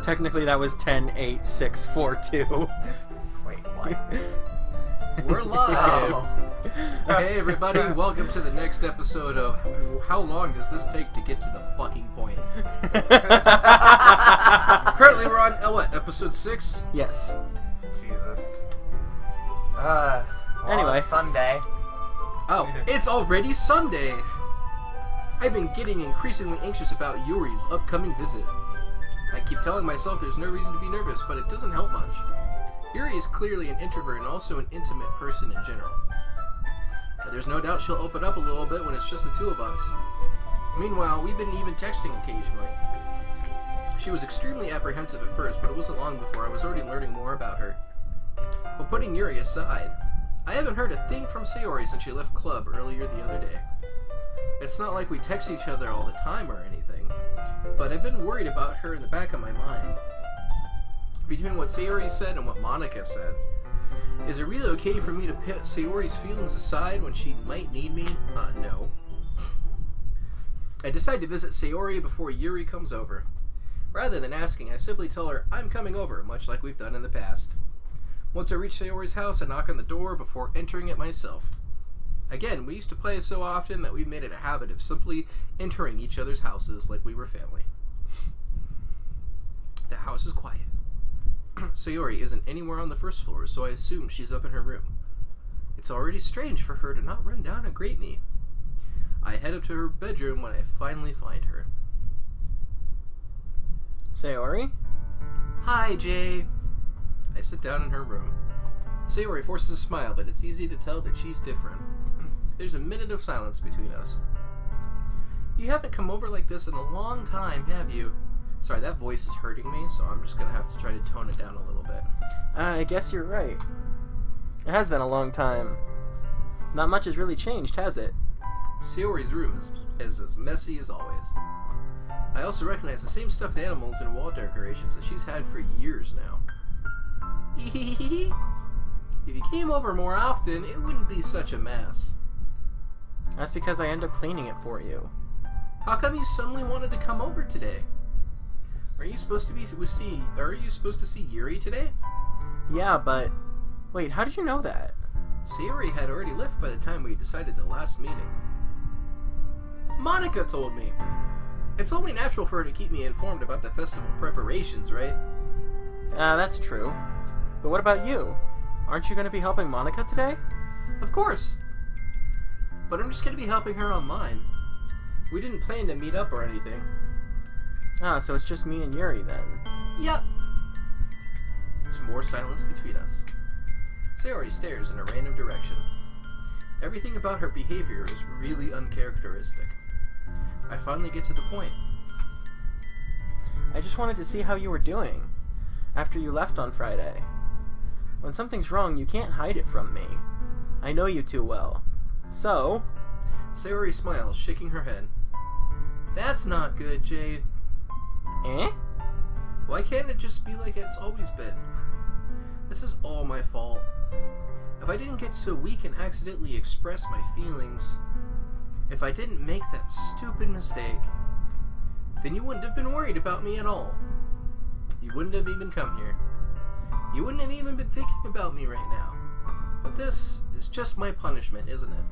Technically, that was 10, 8, 6, 4, 2. Wait, what? We're live! Hey everybody, welcome to the next episode of How Long Does This Take to Get to the Fucking Point? Currently we're on, episode 6? Yes. Jesus. Anyway. It's Sunday. Oh, it's already Sunday! I've been getting increasingly anxious about Yuri's upcoming visit. I keep telling myself there's no reason to be nervous, but it doesn't help much. Yuri is clearly an introvert and also an intimate person in general. There's no doubt she'll open up a little bit when it's just the two of us. Meanwhile, we've been even texting occasionally. She was extremely apprehensive at first, but it wasn't long before I was already learning more about her. But putting Yuri aside, I haven't heard a thing from Sayori since she left club earlier the other day. It's not like we text each other all the time or anything, but I've been worried about her in the back of my mind. Between what Sayori said and what Monica said, is it really okay for me to put Sayori's feelings aside when she might need me? No. I decide to visit Sayori before Yuri comes over. Rather than asking, I simply tell her I'm coming over, much like we've done in the past. Once I reach Sayori's house, I knock on the door before entering it myself. Again, we used to play so often that we made it a habit of simply entering each other's houses like we were family. The house is quiet. Sayori isn't anywhere on the first floor, so I assume she's up in her room. It's already strange for her to not run down and greet me. I head up to her bedroom when I finally find her. Sayori? Hi, Jay. I sit down in her room. Sayori forces a smile, but it's easy to tell that she's different. There's a minute of silence between us. You haven't come over like this in a long time, have you? Sorry, that voice is hurting me, so I'm just going to have to try to tone it down a little bit. I guess you're right. It has been a long time. Not much has really changed, has it? Sayori's room is as messy as always. I also recognize the same stuffed animals and wall decorations that she's had for years now. If you came over more often, it wouldn't be such a mess. That's because I end up cleaning it for you. How come you suddenly wanted to come over today? Are you supposed to see Yuri today? Yeah, but... Wait, how did you know that? Sayori had already left by the time we decided the last meeting. Monica told me. It's only natural for her to keep me informed about the festival preparations, right? That's true. But what about you? Aren't you going to be helping Monica today? Of course. But I'm just going to be helping her on mine. We didn't plan to meet up or anything. So it's just me and Yuri then. Yep. There's more silence between us. Sayori stares in a random direction. Everything about her behavior is really uncharacteristic. I finally get to the point. I just wanted to see how you were doing after you left on Friday. When something's wrong, you can't hide it from me. I know you too well. So... Sayori smiles, shaking her head. That's not good, Jade. Eh? Why can't it just be like it's always been? This is all my fault. If I didn't get so weak and accidentally express my feelings, if I didn't make that stupid mistake, then you wouldn't have been worried about me at all. You wouldn't have even come here. You wouldn't have even been thinking about me right now. But this is just my punishment, isn't it?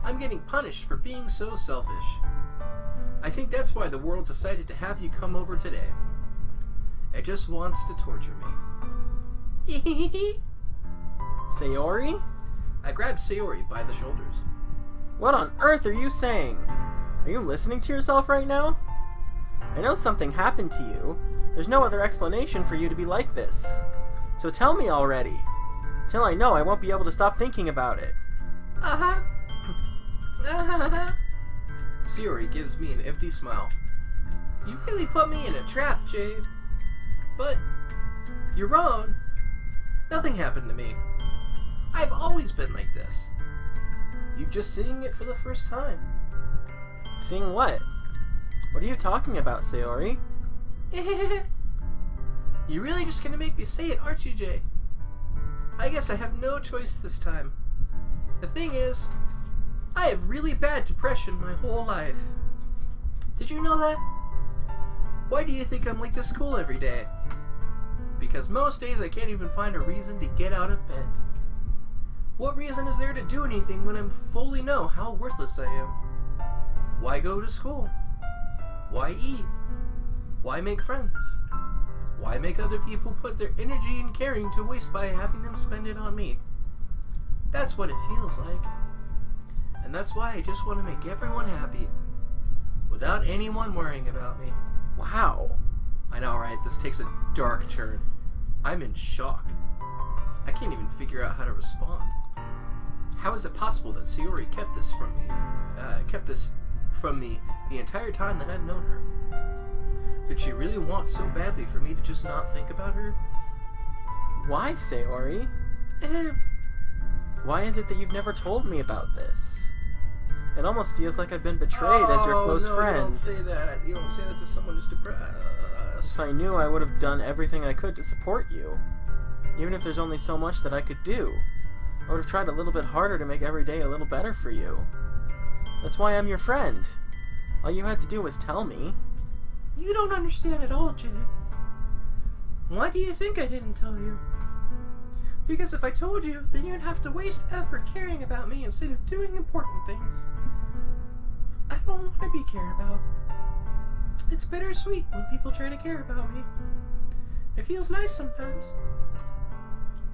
I'm getting punished for being so selfish. I think that's why the world decided to have you come over today. It just wants to torture me. Sayori? I grabbed Sayori by the shoulders. What on earth are you saying? Are you listening to yourself right now? I know something happened to you. There's no other explanation for you to be like this. So tell me already. Till I know, I won't be able to stop thinking about it. Sayori gives me an empty smile. You really put me in a trap, Jade. But you're wrong. Nothing happened to me. I've always been like this. You're just seeing it for the first time. Seeing what? What are you talking about, Sayori? You're really just gonna make me say it, aren't you, Jay? I guess I have no choice this time. The thing is, I have really bad depression my whole life. Did you know that? Why do you think I'm late to school every day? Because most days I can't even find a reason to get out of bed. What reason is there to do anything when I fully know how worthless I am? Why go to school? Why eat? Why make friends? Why make other people put their energy and caring to waste by having them spend it on me? That's what it feels like. And that's why I just want to make everyone happy, without anyone worrying about me. Wow. I know, right? This takes a dark turn. I'm in shock. I can't even figure out how to respond. How is it possible that Sayori kept this from me the entire time that I've known her? Did she really want so badly for me to just not think about her? Why, Sayori? Why is it that you've never told me about this? It almost feels like I've been betrayed as your close friend. You don't say that. You don't say that to someone who's depressed. If I knew, I would have done everything I could to support you. Even if there's only so much that I could do. I would have tried a little bit harder to make every day a little better for you. That's why I'm your friend. All you had to do was tell me. You don't understand at all, Jay. Why do you think I didn't tell you? Because if I told you, then you'd have to waste effort caring about me instead of doing important things. I don't want to be cared about. It's bittersweet when people try to care about me. It feels nice sometimes.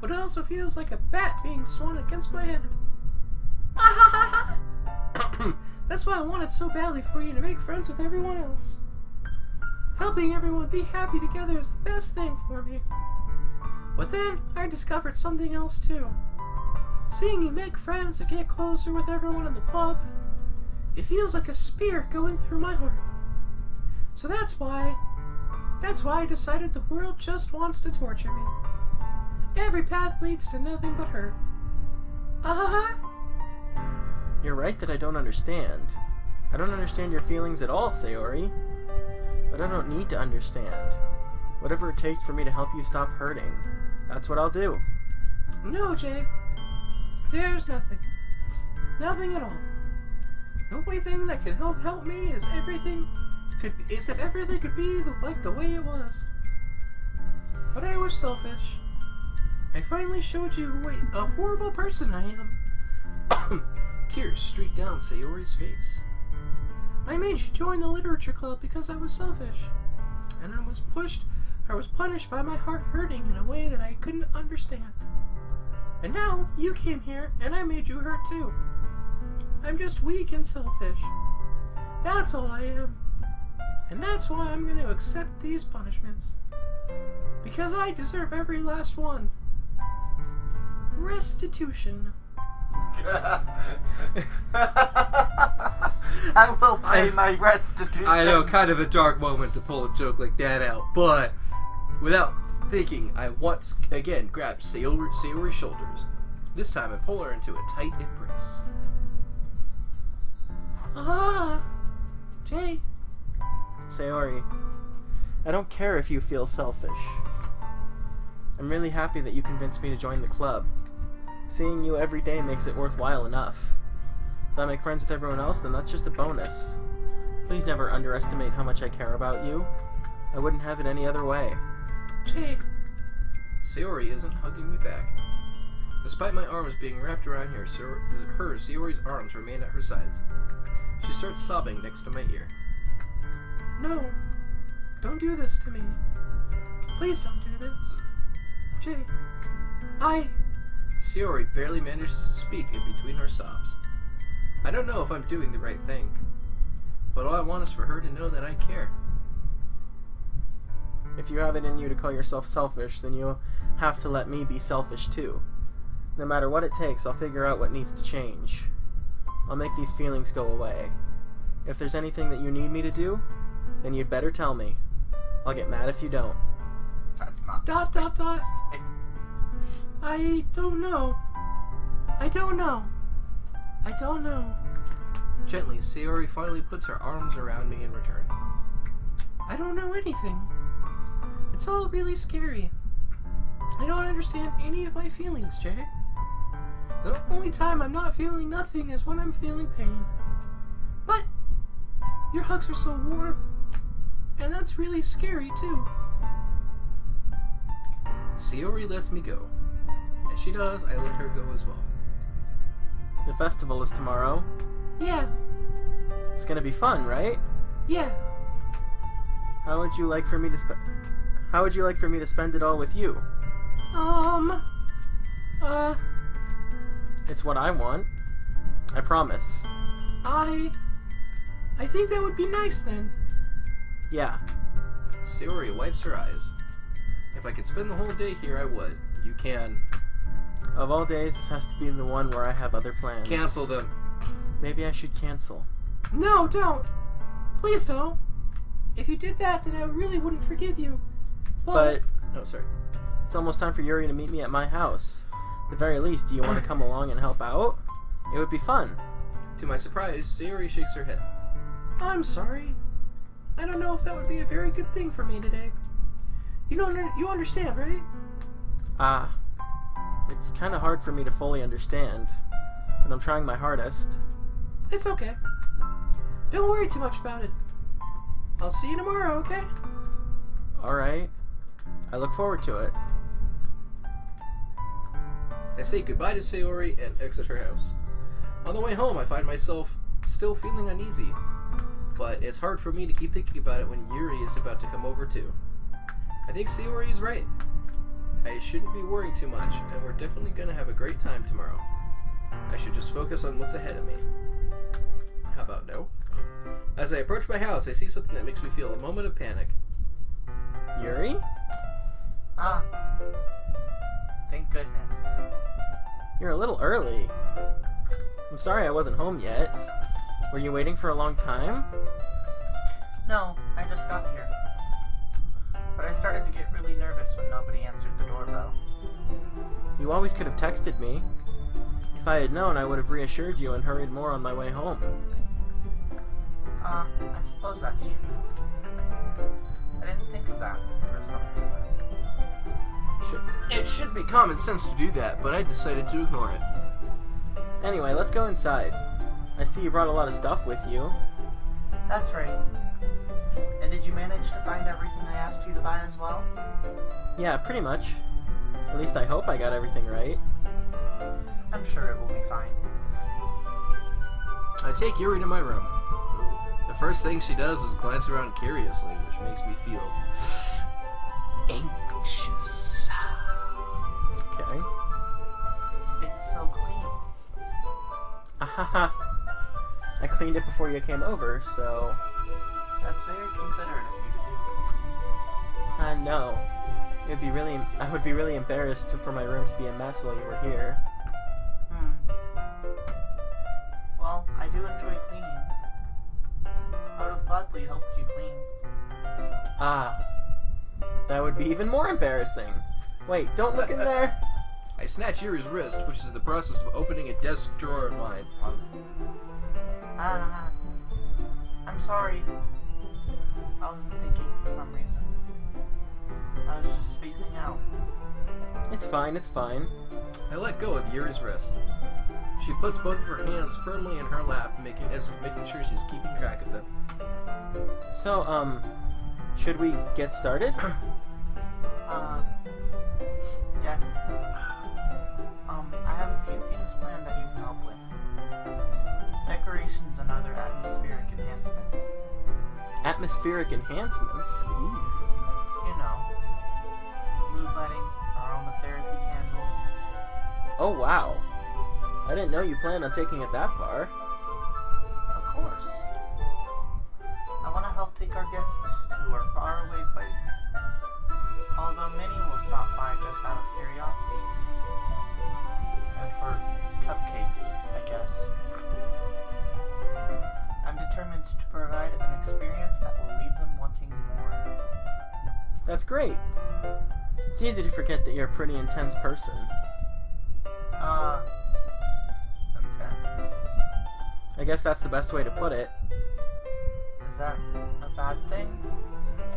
But it also feels like a bat being swung against my head. That's why I wanted so badly for you to make friends with everyone else. Helping everyone be happy together is the best thing for me. But then, I discovered something else too. Seeing you make friends and get closer with everyone in the club, it feels like a spear going through my heart. So that's why I decided the world just wants to torture me. Every path leads to nothing but hurt. You're right that I don't understand. I don't understand your feelings at all, Sayori. But I don't need to understand. Whatever it takes for me to help you stop hurting, that's what I'll do. No, Jay. There's nothing. Nothing at all. The only thing that can help me is if everything could be like the way it was. But I was selfish. I finally showed you what a horrible person I am. Tears streaked down Sayori's face. I made you join the literature club because I was selfish. And I was punished by my heart hurting in a way that I couldn't understand. And now, you came here, and I made you hurt too. I'm just weak and selfish. That's all I am. And that's why I'm going to accept these punishments. Because I deserve every last one. Restitution. I will pay my restitution. I know, kind of a dark moment to pull a joke like that out, but without thinking, I once again grabbed Sayori's shoulders. This time I pull her into a tight embrace. Jay. Sayori, I don't care if you feel selfish. I'm really happy that you convinced me to join the club. Seeing you every day makes it worthwhile enough. If I make friends with everyone else, then that's just a bonus. Please never underestimate how much I care about you. I wouldn't have it any other way. Jay. Sayori isn't hugging me back. Despite my arms being wrapped around here, Sayori's arms remain at her sides. She starts sobbing next to my ear. No. Don't do this to me. Please don't do this. Jay. Sayori barely manages to speak in between her sobs. I don't know if I'm doing the right thing, but all I want is for her to know that I care. If you have it in you to call yourself selfish, then you'll have to let me be selfish too. No matter what it takes, I'll figure out what needs to change. I'll make these feelings go away. If there's anything that you need me to do, then you'd better tell me. I'll get mad if you don't. That's not. I don't know. Gently, Sayori finally puts her arms around me in return. I don't know anything. It's all really scary. I don't understand any of my feelings, Jay. The only time I'm not feeling nothing is when I'm feeling pain. But your hugs are so warm And that's really scary, too. Sayori lets me go. As she does, I let her go as well. The festival is tomorrow. Yeah, It's gonna be fun, right? yeah. How would you like for me to spend it all with you? It's what I want. I promise. I think that would be nice then. Yeah. Sayori wipes her eyes. If I could spend the whole day here, I would. You can. Of all days, this has to be the one where I have other plans. Cancel them. Maybe I should cancel. No, don't. Please don't. If you did that, then I really wouldn't forgive you. But Oh, sorry. it's almost time for Yuri to meet me at my house. At the very least, do you want to come along and help out? It would be fun. To my surprise, Sayori shakes her head. I'm sorry. I don't know if that would be a very good thing for me today. You understand, right? It's kind of hard for me to fully understand, but I'm trying my hardest. It's okay. Don't worry too much about it. I'll see you tomorrow, okay? Alright. I look forward to it. I say goodbye to Sayori and exit her house. On the way home, I find myself still feeling uneasy, but it's hard for me to keep thinking about it when Yuri is about to come over too. I think Sayori is right. I shouldn't be worrying too much, and we're definitely going to have a great time tomorrow. I should just focus on what's ahead of me. How about no? As I approach my house, I see something that makes me feel a moment of panic. Yuri? Thank goodness. You're a little early. I'm sorry I wasn't home yet. Were you waiting for a long time? No, I just got here. But I started to get really nervous when nobody answered the doorbell. You always could have texted me. If I had known, I would have reassured you and hurried more on my way home. I suppose that's true. I didn't think of that for some reason. It should be common sense to do that, but I decided to ignore it. Anyway, let's go inside. I see you brought a lot of stuff with you. That's right. And did you manage to find everything I asked you to buy as well? Yeah, pretty much. At least I hope I got everything right. I'm sure it will be fine. I take Yuri to my room. The first thing she does is glance around curiously, which makes me feel anxious. Okay. It's so clean. Ahaha. I cleaned it before you came over, so... That's very considerate of you to No. I would be really embarrassed for my room to be a mess while you were here. do. Well, I do enjoy cleaning. I would have gladly helped you clean. That would be even more embarrassing. Wait, don't look in there! I snatch Yuri's wrist, which is in the process of opening a desk drawer of mine. I'm sorry. I wasn't thinking for some reason. I was just spacing out. It's fine, it's fine. I let go of Yuri's wrist. She puts both of her hands firmly in her lap, making sure she's keeping track of them. So, should we get started? Yes. I have a few things planned that you can help with. Decorations and other atmospheric enhancements. Atmospheric enhancements? Ooh. You know, mood lighting, aromatherapy candles. Oh, wow. I didn't know you planned on taking it that far. Of course. I want to help take our guests to our faraway place. Although many will stop by just out of curiosity. And for cupcakes, I guess. I'm determined to provide an experience that will leave them wanting more. That's great. It's easy to forget that you're a pretty intense person. Intense. I guess that's the best way to put it. Is that a bad thing?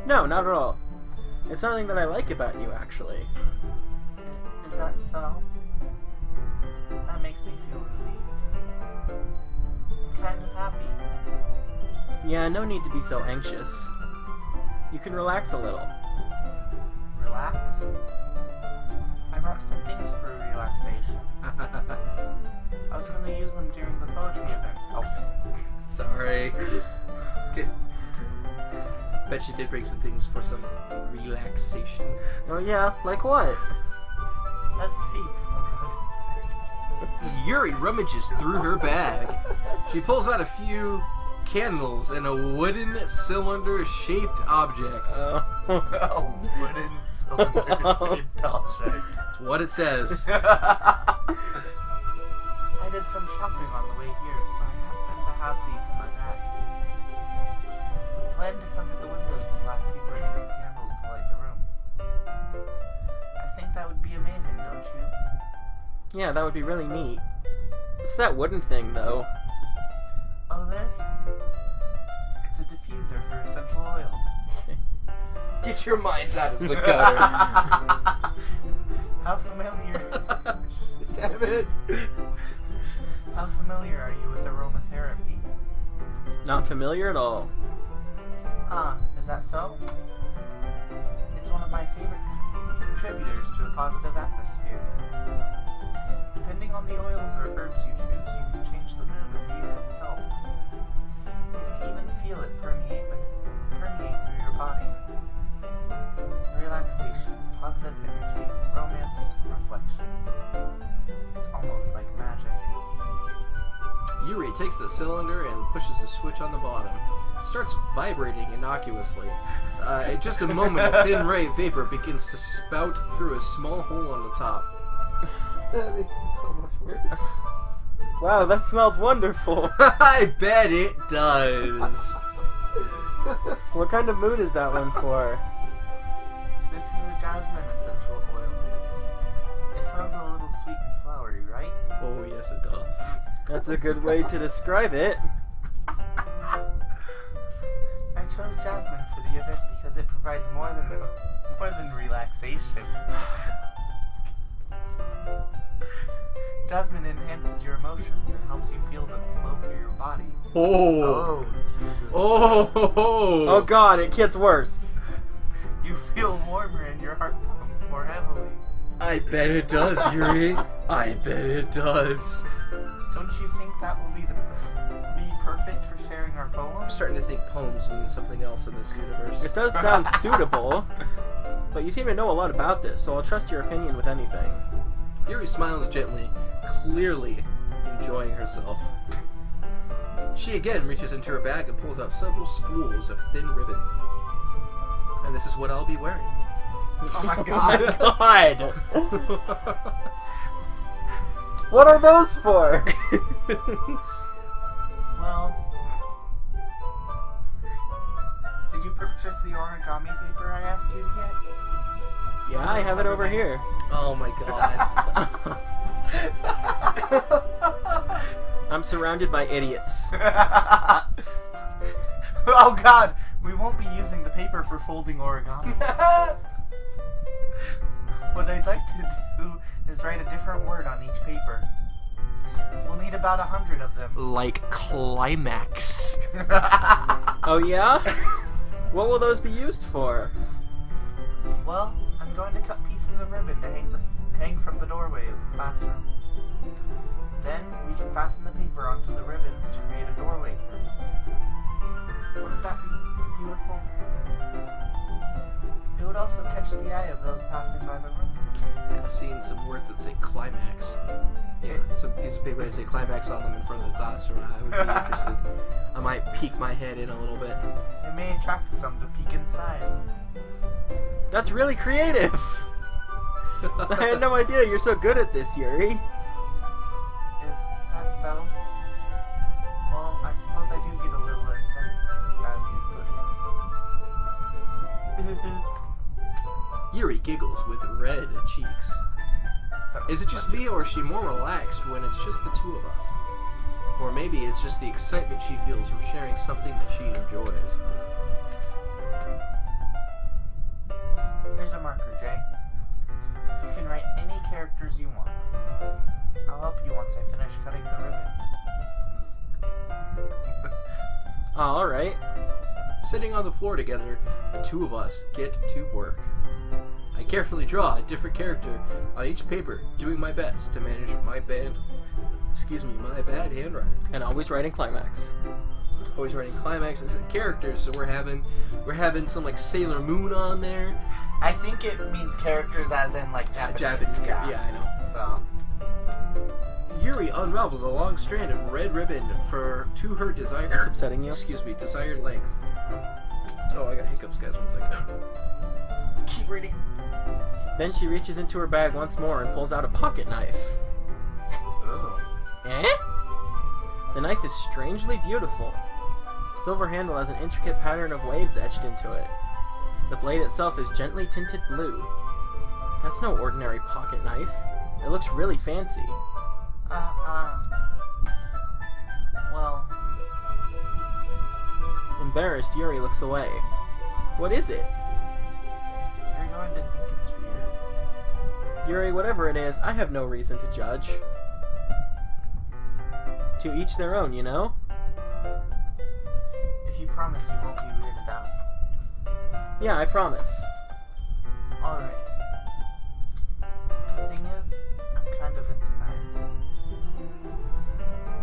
No, not at all. It's something that I like about you, actually. Is that so? That makes me feel relieved. Kind of happy. Yeah, no need to be so anxious. you can relax a little. Relax? I brought some things for relaxation. I was going to use them during the poetry event. Oh. Sorry. Bet you did bring some things for some relaxation. Oh yeah, like what? Let's see. Oh, Yuri rummages through her bag. She pulls out a few candles and a wooden cylinder-shaped object. God. A wooden cylinder-shaped object. That's what it says. I did some shopping on the way here, so I happen to have these in my bag. I plan to cover the windows in black paper and use the candles to light the room. I think that would be amazing, don't you? Yeah, that would be really neat. What's that wooden thing, though? Oh, this? It's a diffuser for essential oils. Get your minds out of the gutter. How familiar... Damn it. How familiar are you with aromatherapy? Not familiar at all. Ah, is that so? It's one of my favorite contributors to a positive atmosphere. Depending on the oils or herbs you choose, you can change the mood of the air itself. You can even feel it permeate through your body. Relaxation, positive energy, romance, reflection. It's almost like magic. Yuri takes the cylinder and pushes the switch on the bottom. It starts vibrating innocuously. In just a moment, a thin ray of vapor begins to spout through a small hole on the top. That makes it so much worse. Wow, that smells wonderful. I bet it does. What kind of mood is that one for? This is a jasmine essential oil. It smells a little sweet and flowery, right? Oh, yes, it does. That's a good way to describe it. I chose jasmine for the event because it provides more than relaxation. Jasmine enhances your emotions and helps you feel them flow through your body. Oh. Jesus. Oh god, it gets worse. You feel warmer and your heart pumps more heavily. I bet it does, Yuri. I bet it does. Don't you think that will be perfect for sharing our I'm poems? starting to think poems mean something else in this universe. It does sound suitable, but you seem to know a lot about this, so I'll trust your opinion with anything. Yuri smiles gently, clearly enjoying herself. She again reaches into her bag and pulls out several spools of thin ribbon. And this is what I'll be wearing. Oh my Oh god. my god! What are those for? Well, did you purchase the origami paper I asked you to get? Yeah, I have it over here. Oh my god. I'm surrounded by idiots. Oh god, we won't be using the paper for folding origami. What I'd like to do is write a different word on each paper. We'll need about 100 of them. Like climax. Oh yeah? What will those be used for? Well, I'm going to cut pieces of ribbon to hang from the doorway of the classroom. Then we can fasten the paper onto the ribbons to create a doorway curtain. Wouldn't that be beautiful? It would also catch the eye of those passing by the room. I've seen some words that say climax. Yeah, some piece of paper that say climax on them in front of the classroom. I would be interested. I might peek my head in a little bit. It may attract some to peek inside. That's really creative! I had no idea you're so good at this, Yuri. Is that so? Well, I suppose I do get a little intense, as you put it. Yuri giggles with red cheeks. Is it just me, or is she more relaxed when it's just the two of us? Or maybe it's just the excitement she feels from sharing something that she enjoys. Here's a marker, Jay. You can write any characters you want. I'll help you once I finish cutting the ribbon. Alright. Sitting on the floor together, the two of us get to work. I carefully draw a different character on each paper, doing my best to manage my bad handwriting. And always writing climax. Always writing climaxes and characters, so we're having some like Sailor Moon on there. I think it means characters as in like Japanese. Yeah, I know. So Yuri unravels a long strand of red ribbon to her Is this upsetting you? desired length. Oh, I got hiccups, guys. 1 second. Keep reading. Then she reaches into her bag once more and pulls out a pocket knife. Oh. Eh? The knife is strangely beautiful. Silver handle has an intricate pattern of waves etched into it. The blade itself is gently tinted blue. That's no ordinary pocket knife. It looks really fancy. Well, Embarrassed, Yuri looks away. What is it? you're going to think it's weird. Yuri, whatever it is, I have no reason to judge. To each their own, you know? If you promise you won't be weirded out. Yeah, I promise. Alright. The thing is, I'm kind of into knives.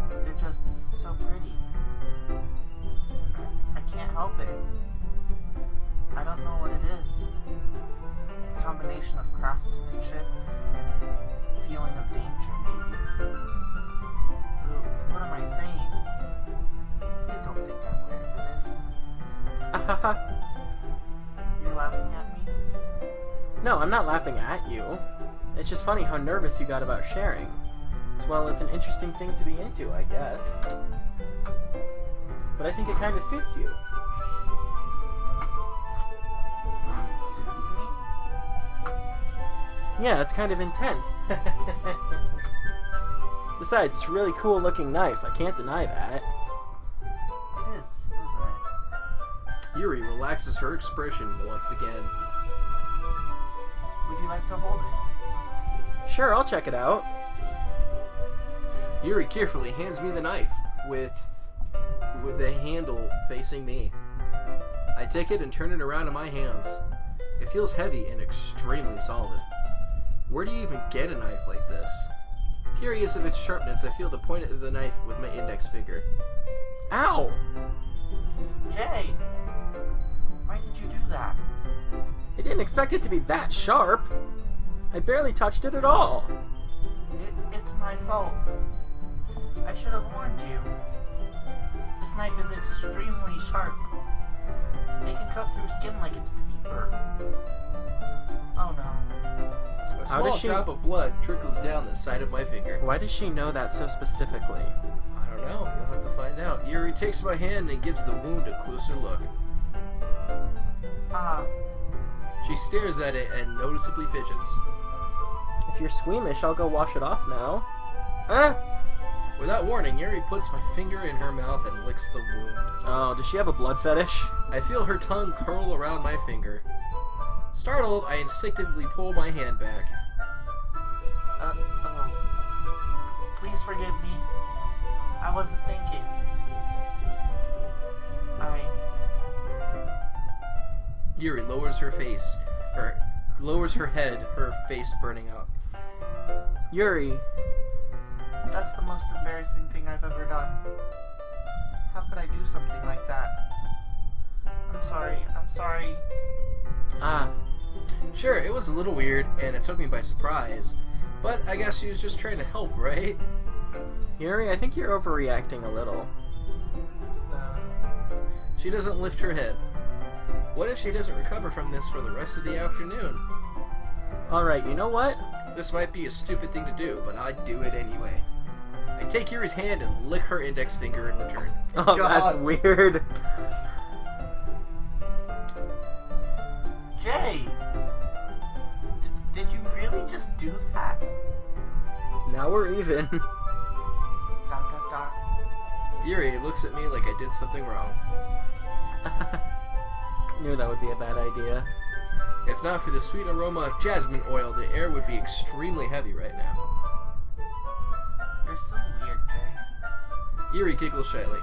They're just so pretty. I can't help it. I don't know what it is. A combination of craftsmanship and feeling of danger, maybe. What am I saying? Please don't think I'm weird for this. You're laughing at me? No, I'm not laughing at you. It's just funny how nervous you got about sharing. Well, it's an interesting thing to be into, I guess. But I think it kind of suits you. Suits me? Yeah, it's kind of intense. Besides, it's a really cool looking knife. I can't deny that. It is, isn't it? Yuri relaxes her expression once again. Would you like to hold it? Sure, I'll check it out. Yuri carefully hands me the knife with the handle facing me. I take it and turn it around in my hands. It feels heavy and extremely solid. Where do you even get a knife like this? Curious of its sharpness, I feel the point of the knife with my index finger. Ow! Jay! Why did you do that? I didn't expect it to be that sharp. I barely touched it at all. It's my fault. I should have warned you. This knife is extremely sharp. It can cut through skin like it's paper. Oh no. A small drop of blood trickles down the side of my finger. Why does she know that so specifically? I don't know. You'll have to find out. Yuri takes my hand and gives the wound a closer look. She stares at it and noticeably fidgets. If you're squeamish, I'll go wash it off now. Without warning, Yuri puts my finger in her mouth and licks the wound. Oh, does she have a blood fetish? I feel her tongue curl around my finger. Startled, I instinctively pull my hand back. Oh. Please forgive me. I wasn't thinking. Yuri lowers her head, her face burning out. Yuri. That's the most embarrassing thing I've ever done. How could I do something like that? I'm sorry. Sure, it was a little weird, and it took me by surprise. But I guess she was just trying to help, right? Yuri, I think you're overreacting a little. She doesn't lift her head. What if she doesn't recover from this for the rest of the afternoon? Alright, you know what? This might be a stupid thing to do, but I'd do it anyway. I take Yuri's hand and lick her index finger in return. Oh, God. That's weird. Jay! Did you really just do that? Now we're even. ... Yuri looks at me like I did something wrong. Knew that would be a bad idea. If not for the sweet aroma of jasmine oil, the air would be extremely heavy right now. You're so weird, Jay. Yuri giggles shyly.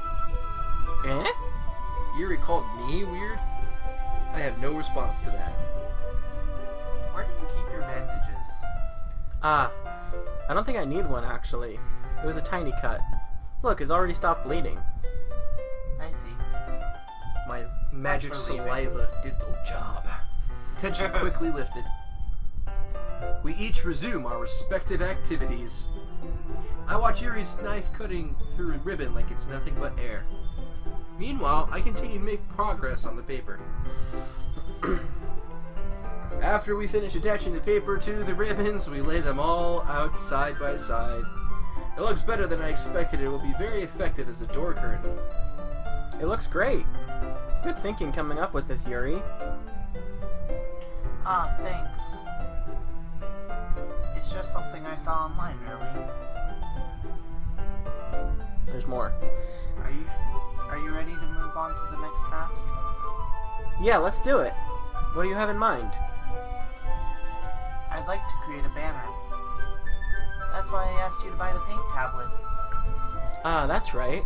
Eh? Yuri called me weird? I have no response to that. Where do you keep your bandages? Ah, I don't think I need one actually. It was a tiny cut. Look, it's already stopped bleeding. I see. My magic Thanks for leaving. saliva did the job. Tension quickly lifted. We each resume our respective activities. I watch Yuri's knife cutting through a ribbon like it's nothing but air. Meanwhile, I continue to make progress on the paper. After we finish attaching the paper to the ribbons, we lay them all out side by side. It looks better than I expected. It will be very effective as a door curtain. It looks great. Good thinking coming up with this, Yuri. Ah, thanks. It's just something I saw online, really. There's more. Are you ready to move on to the next task? Yeah, let's do it. What do you have in mind? I'd like to create a banner. That's why I asked you to buy the paint tablets. Ah, that's right.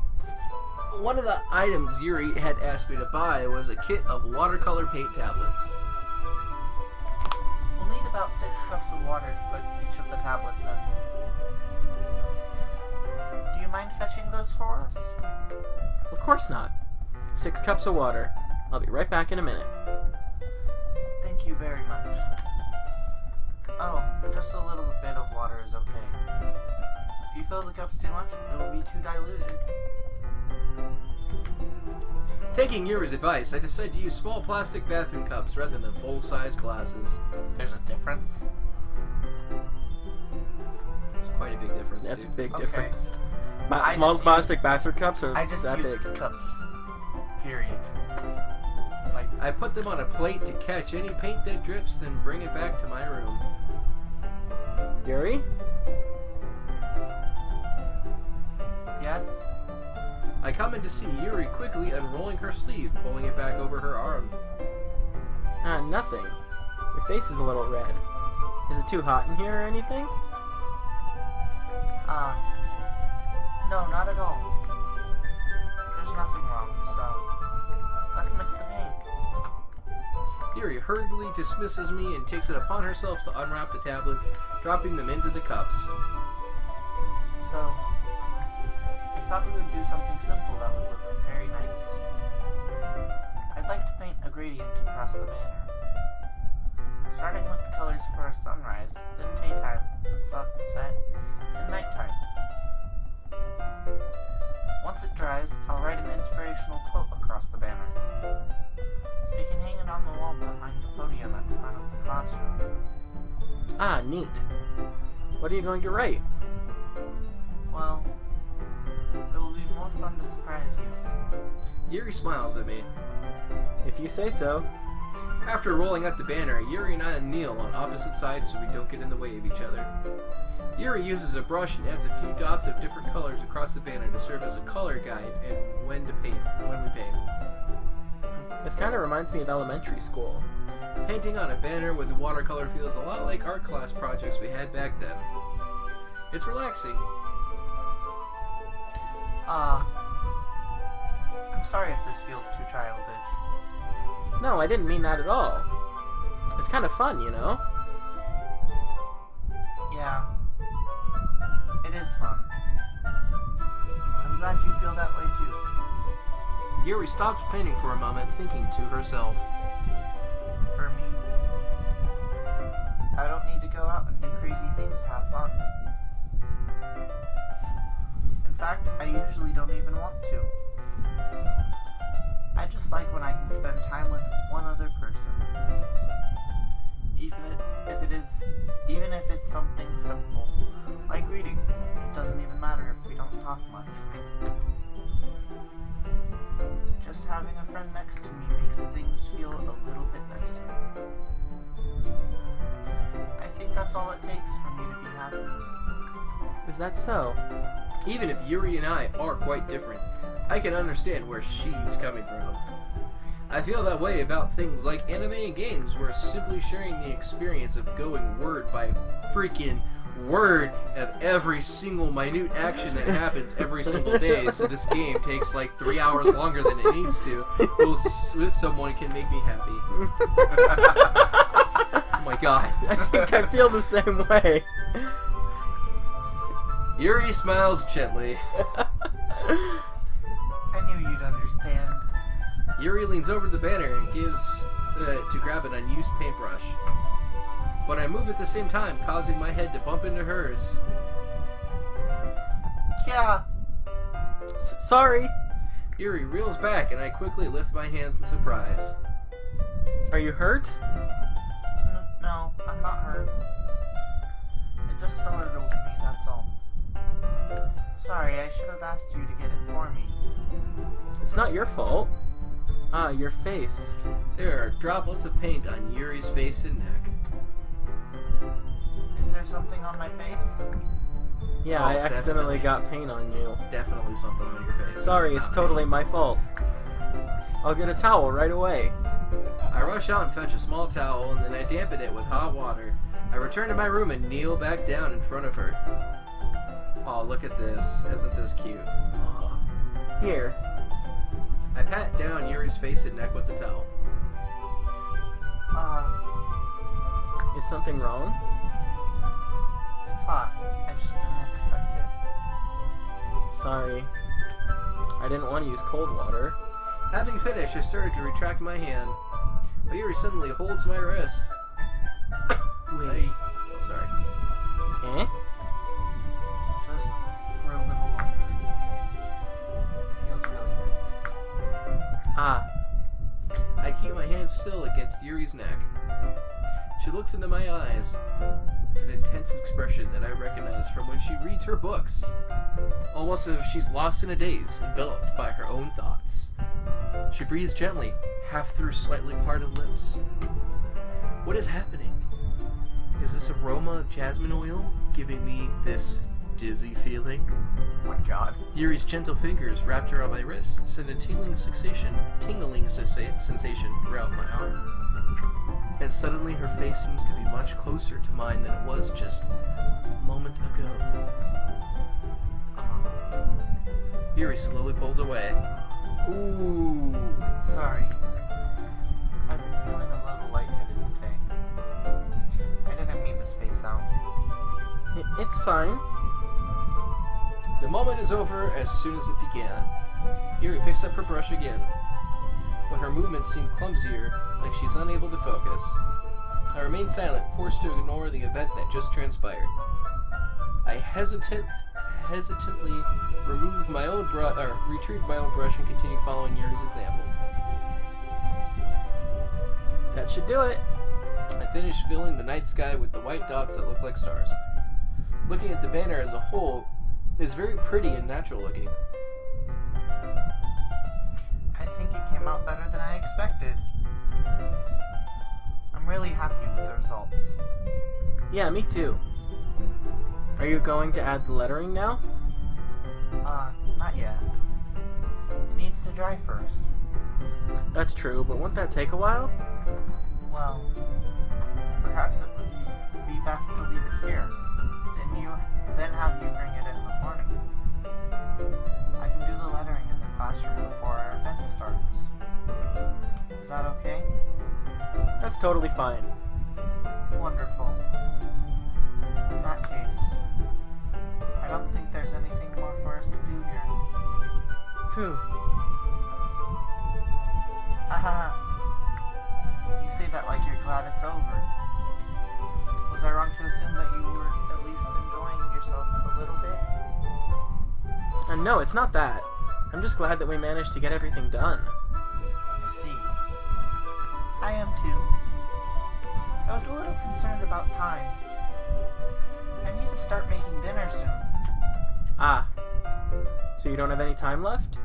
One of the items Yuri had asked me to buy was a kit of watercolor paint tablets. We'll need about 6 cups of water to put each of the tablets in. Do you mind fetching those for us? Of course not. 6 cups of water. I'll be right back in a minute. Thank you very much. Oh, just a little bit of water is okay. If you fill the cups too much, it will be too diluted. Taking Yuri's advice, I decided to use small plastic bathroom cups rather than full-size glasses. There's a difference? It's quite a big difference, That's a dude. big Okay. difference. I Small just plastic bathroom cups are I just that use big. cups. Period. Like, I put them on a plate to catch any paint that drips, then bring it back to my room. Yuri? yes? I come in to see Yuri quickly unrolling her sleeve, pulling it back over her arm. Ah, nothing. Your face is a little red. Is it too hot in here or anything? No, not at all. There's nothing wrong, so let's mix the paint. Yuri hurriedly dismisses me and takes it upon herself to unwrap the tablets, dropping them into the cups. So, I thought we would do something simple that would look very nice. I'd like to paint a gradient across the banner. Starting with the colors for a sunrise, then daytime, then sunset, and nighttime. Once it dries, I'll write an inspirational quote across the banner. We can hang it on the wall behind the podium at the front of the classroom. Ah, neat. What are you going to write? Well, it will be more fun to surprise you. Yuri smiles at me. If you say so. After rolling out the banner, Yuri and I kneel on opposite sides so we don't get in the way of each other. Yuri uses a brush and adds a few dots of different colors across the banner to serve as a color guide and when we paint. This kind of reminds me of elementary school. Painting on a banner with the watercolor feels a lot like art class projects we had back then. It's relaxing. I'm sorry if this feels too childish. No, I didn't mean that at all. It's kind of fun, you know? Yeah, it is fun. I'm glad you feel that way too. Yuri stops painting for a moment, thinking to herself. For me, I don't need to go out and do crazy things to have fun. In fact, I usually don't even want to. I just like when I can spend time with one other person. Even if it's something simple, like reading. It doesn't even matter if we don't talk much. Just having a friend next to me makes things feel a little bit nicer. I think that's all it takes for me to be happy. Is that so? Even if Yuri and I are quite different, I can understand where she's coming from. I feel that way about things like anime and games, where simply sharing the experience of going word by freaking word of every single minute action that happens every single day, so this game takes like 3 hours longer than it needs to, with someone can make me happy. Oh my god. I think I feel the same way. Yuri smiles gently. I knew you'd understand. Yuri leans over the banner and gives to grab an unused paintbrush. But I move at the same time, causing my head to bump into hers. Yeah. Sorry. Yuri reels back and I quickly lift my hands in surprise. Are you hurt? No, I'm not hurt. It just started with me, that's all. Sorry, I should have asked you to get it for me. It's not your fault. Ah, your face. There are droplets of paint on Yuri's face and neck. Is there something on my face? Yeah, Oh, I accidentally definitely. got paint on you. Definitely something on your face. Sorry, it's not totally me. my fault. I'll get a towel right away. I rush out and fetch a small towel, and then I dampen it with hot water. I return to my room and kneel back down in front of her. Oh, look at this. Isn't this cute? Aw. Here. I pat down Yuri's face and neck with the towel. Is something wrong? It's hot. I just didn't expect it. Sorry. I didn't want to use cold water. Having finished, I started to retract my hand, but Yuri suddenly holds my wrist. Wait. I'm sorry. Eh? Just for a little longer. It feels really nice. Ah. I keep my hand still against Yuri's neck. She looks into my eyes. It's an intense expression that I recognize from when she reads her books. Almost as if she's lost in a daze, enveloped by her own thoughts. She breathes gently, half through slightly parted lips. What is happening? Is this aroma of jasmine oil giving me this dizzy feeling? Oh my god. Yuri's gentle fingers wrapped around my wrist send a tingling sensation throughout my arm. And suddenly her face seems to be much closer to mine than it was just a moment ago. Yuri slowly pulls away. Ooh. Sorry. I've been feeling a little lightheaded today. I didn't mean to space out. It's fine. The moment is over as soon as it began. Yuri picks up her brush again, but her movements seem clumsier, like she's unable to focus. I remain silent, forced to ignore the event that just transpired. I hesitantly retrieve my own brush and continue following Yuri's example. That should do it. I finish filling the night sky with the white dots that look like stars. Looking at the banner as a whole, it's very pretty and natural looking. I think it came out better than I expected. I'm really happy with the results. Yeah, me too. Are you going to add the lettering now? Not yet. It needs to dry first. That's true, but won't that take a while? Well, perhaps it would be best to leave it here. Then have you bring it in the morning. I can do the lettering in the classroom before our event starts. Is that okay? That's totally fine. Wonderful. In that case, I don't think there's anything more for us to do here. Phew. Haha. You say that like you're glad it's over. Was I wrong to assume that you were at least enjoying yourself a little bit? No, it's not that. I'm just glad that we managed to get everything done. I see. I am too. I was a little concerned about time. I need to start making dinner soon. Ah. So you don't have any time left?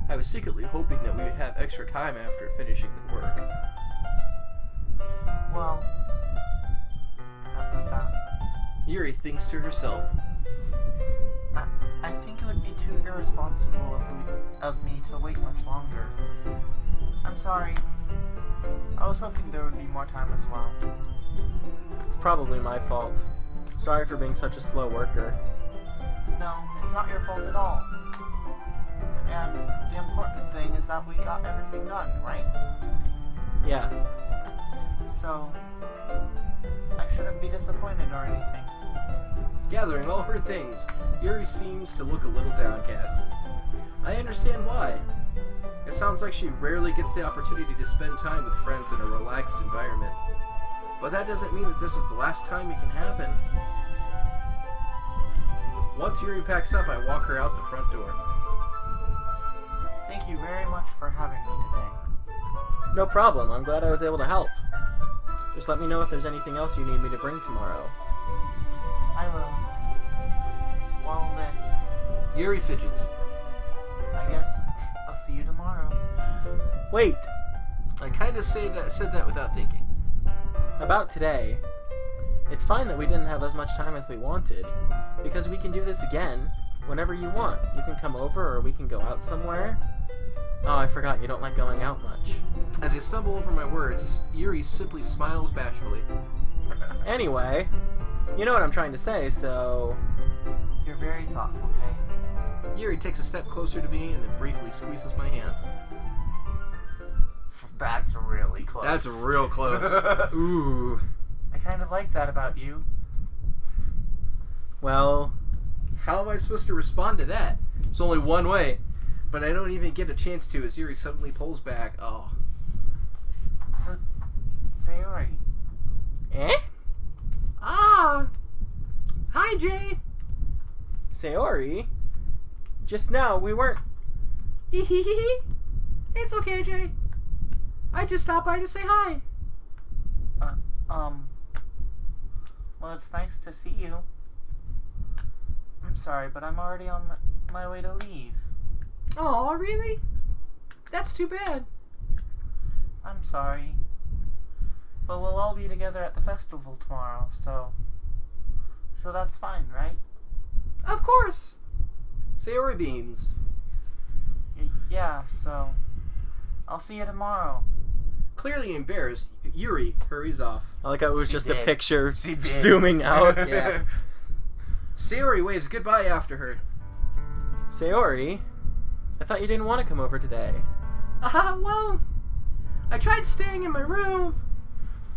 I was secretly hoping that we would have extra time after finishing the work. Well, Yuri thinks to herself. I think it would be too irresponsible of me to wait much longer. I'm sorry. I was hoping there would be more time as well. It's probably my fault. Sorry for being such a slow worker. No, it's not your fault at all. And the important thing is that we got everything done, right? Yeah. So, I shouldn't be disappointed or anything. Gathering all her things, Yuri seems to look a little downcast. I understand why. It sounds like she rarely gets the opportunity to spend time with friends in a relaxed environment. But that doesn't mean that this is the last time it can happen. Once Yuri packs up, I walk her out the front door. Thank you very much for having me today. No problem. I'm glad I was able to help. Just let me know if there's anything else you need me to bring tomorrow. I will. Well then, Yuri fidgets. I guess I'll see you tomorrow. Wait! I kind of said that without thinking. About today. It's fine that we didn't have as much time as we wanted, because we can do this again whenever you want. You can come over or we can go out somewhere. Oh, I forgot you don't like going out much. As I stumble over my words, Yuri simply smiles bashfully. Anyway, you know what I'm trying to say, so... You're very thoughtful, Jay. Yuri takes a step closer to me and then briefly squeezes my hand. That's really close. That's real close. Ooh. I kind of like that about you. Well, How am I supposed to respond to that? It's only one way. But I don't even get a chance to as Yuri suddenly pulls back. Oh. Sayori. eh? Ah! Hi, Jay! Sayori? Just now, we weren't... It's okay, Jay. I just stopped by to say hi. Well, it's nice to see you. I'm sorry, but I'm already on my way to leave. Oh, really? That's too bad. I'm sorry. But we'll all be together at the festival tomorrow, so that's fine, right? Of course. Sayori beams. Yeah, so I'll see you tomorrow. Clearly embarrassed, Yuri hurries off. I like how it was She just did. a picture She did. zooming out. Yeah. Sayori waves goodbye after her. Sayori, I thought you didn't want to come over today. Well, I tried staying in my room,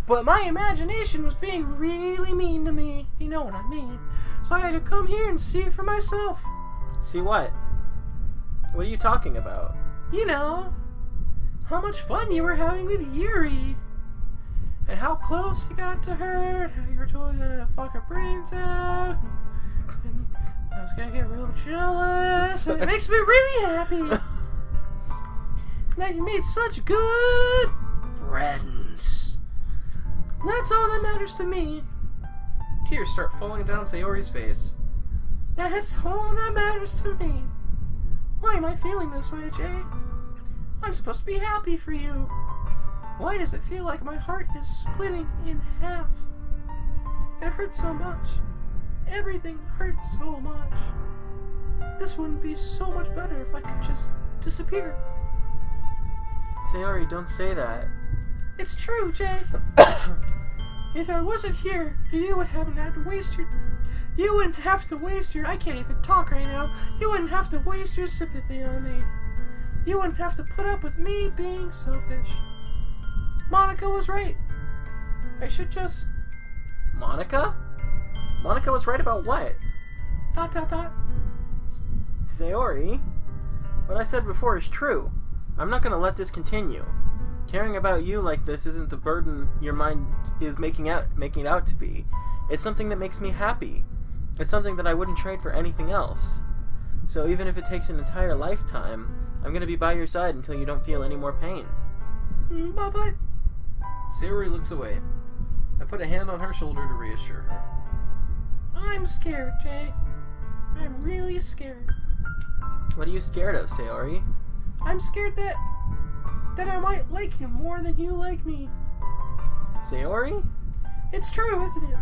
but my imagination was being really mean to me. You know what I mean. So I had to come here and see it for myself. See what? What are you talking about? You know, how much fun you were having with Yuri. And how close you got to her, and how you were totally gonna fuck her brains out. And I was gonna get real jealous, and it makes me really happy that you made such good friends. That's all that matters to me. Tears start falling down Sayori's face. That's all that matters to me. Why am I feeling this way, Jay? I'm supposed to be happy for you. Why does it feel like my heart is splitting in half? It hurts so much. Everything hurts so much. This wouldn't be so much better if I could just disappear. Sayori, don't say that. It's true, Jay. If I wasn't here, you would haven't had to waste your... You wouldn't have to waste your... I can't even talk right now. You wouldn't have to waste your sympathy on me. You wouldn't have to put up with me being selfish. Monica was right. I should just... Monica? Monica was right about what? ... Sayori, what I said before is true. I'm not gonna let this continue. Caring about you like this isn't the burden your mind is making it out to be. It's something that makes me happy. It's something that I wouldn't trade for anything else. So even if it takes an entire lifetime, I'm gonna be by your side until you don't feel any more pain. But... Sayori looks away. I put a hand on her shoulder to reassure her. I'm scared, Jay. I'm really scared. What are you scared of, Sayori? I'm scared that I might like you more than you like me. Sayori? It's true, isn't it?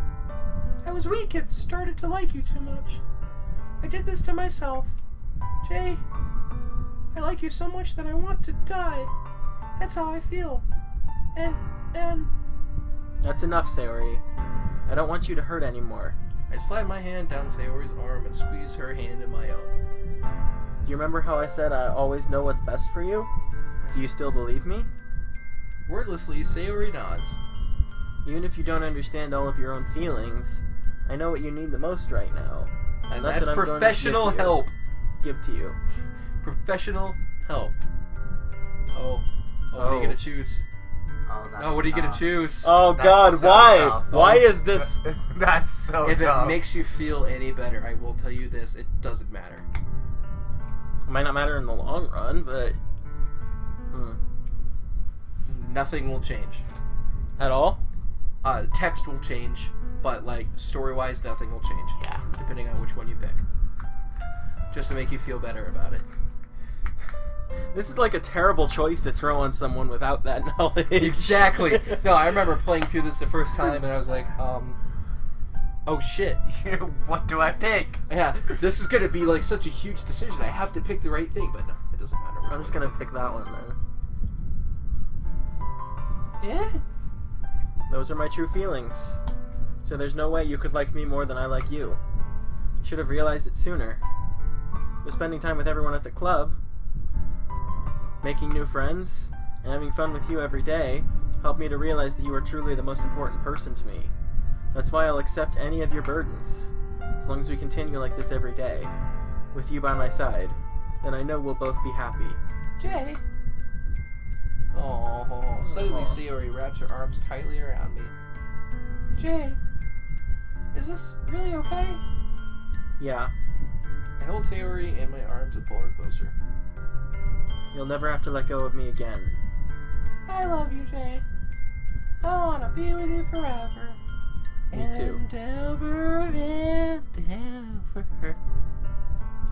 I was weak and started to like you too much. I did this to myself. Jay, I like you so much that I want to die. That's how I feel. And That's enough, Sayori. I don't want you to hurt anymore. I slide my hand down Sayori's arm and squeeze her hand in my own. Do you remember how I said I always know what's best for you? Do you still believe me? Wordlessly, Sayori nods. Even if you don't understand all of your own feelings, I know what you need the most right now. And that's that's what I'm going to professional give you. help. Give to you. Professional help. Oh, what are you gonna choose? Oh, that's Oh, what are you gonna tough. choose? Oh That's God, so why? tough. Why is this? That's so If tough. it makes you feel any better, I will tell you this: it doesn't matter. It might not matter in the long run, but Nothing will change. at all. Text will change, but like story-wise, nothing will change. Yeah. Depending on which one you pick, just to make you feel better about it. This is like a terrible choice to throw on someone without that knowledge. Exactly. No, I remember playing through this the first time, and I was like, oh shit. What do I pick? Yeah, this is gonna be like such a huge decision. I have to pick the right thing, but no, it doesn't matter. I'm just gonna pick that one then. Yeah. Those are my true feelings. So there's no way you could like me more than I like you. Should have realized it sooner. But spending time with everyone at the club, making new friends, and having fun with you every day helped me to realize that you are truly the most important person to me. That's why I'll accept any of your burdens. As long as we continue like this every day, with you by my side, then I know we'll both be happy. Jay. Oh, suddenly Sayori wraps her arms tightly around me. Jay, is this really okay? Yeah, I hold Sayori in my arms and pull her closer. you'll never have to let go of me again. I love you, Jay. I want to be with you forever. Me too. And ever.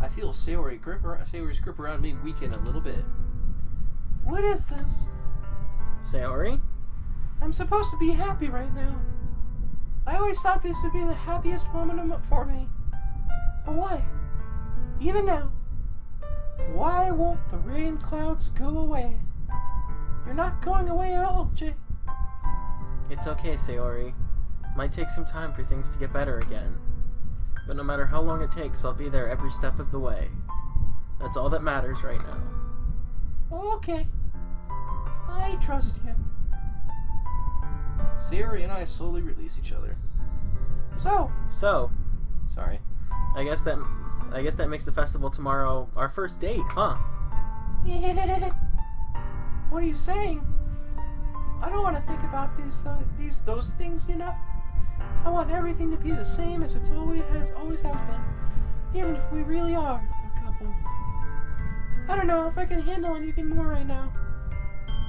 I feel Sayori's grip around me weaken a little bit. What is this? Sayori? I'm supposed to be happy right now. I always thought this would be the happiest moment for me. But why? Even now. Why won't the rain clouds go away? They're not going away at all, Jay. It's okay, Sayori. Might take some time for things to get better again. But no matter how long it takes, I'll be there every step of the way. That's all that matters right now. Okay. I trust you. Sayori and I slowly release each other. So, sorry. I guess that makes the festival tomorrow our first date, huh? What are you saying? I don't want to think about those things, you know. I want everything to be the same as it always has been, even if we really are a couple. I don't know if I can handle anything more right now.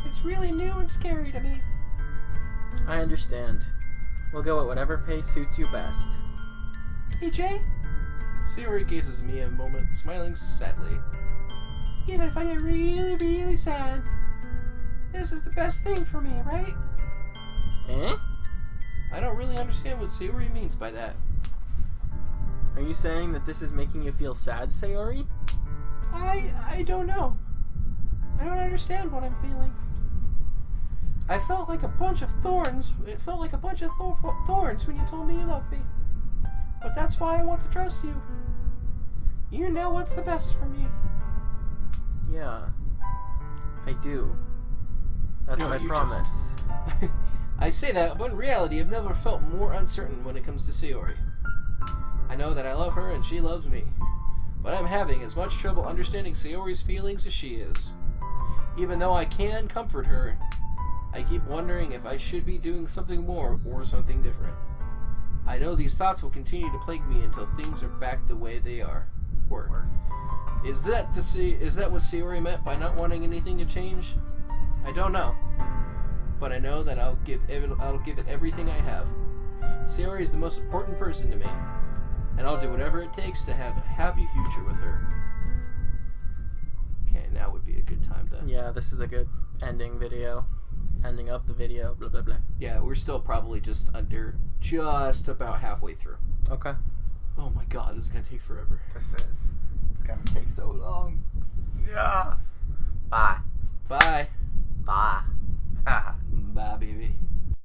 It's really new and scary to me. I understand. We'll go at whatever pace suits you best. Hey, Jay? Sayori gazes at me a moment, smiling sadly. Even if I get really, really sad, this is the best thing for me, right? Eh? I don't really understand what Sayori means by that. Are you saying that this is making you feel sad, Sayori? I don't know. I don't understand what I'm feeling. I felt like a bunch of thorns. It felt like a bunch of thorns when you told me you loved me. But that's why I want to trust you. You know what's the best for me. Yeah. I do. That's No, my you promise. I say that, but in reality, I've never felt more uncertain when it comes to Sayori. I know that I love her and she loves me, but I'm having as much trouble understanding Sayori's feelings as she is. Even though I can comfort her, I keep wondering if I should be doing something more or something different. I know these thoughts will continue to plague me until things are back the way they were. Is that what Sayori meant by not wanting anything to change? I don't know. But I know that I'll give it everything I have. Sayori is the most important person to me, and I'll do whatever it takes to have a happy future with her. Okay, now would be a good time to... Yeah, this is a good ending video. Ending of the video, blah blah blah. Yeah, we're still probably just about halfway through. Okay. Oh my god, this is gonna take forever. It's gonna take so long. Yeah. Bye. Bye. Bye. Bye, baby.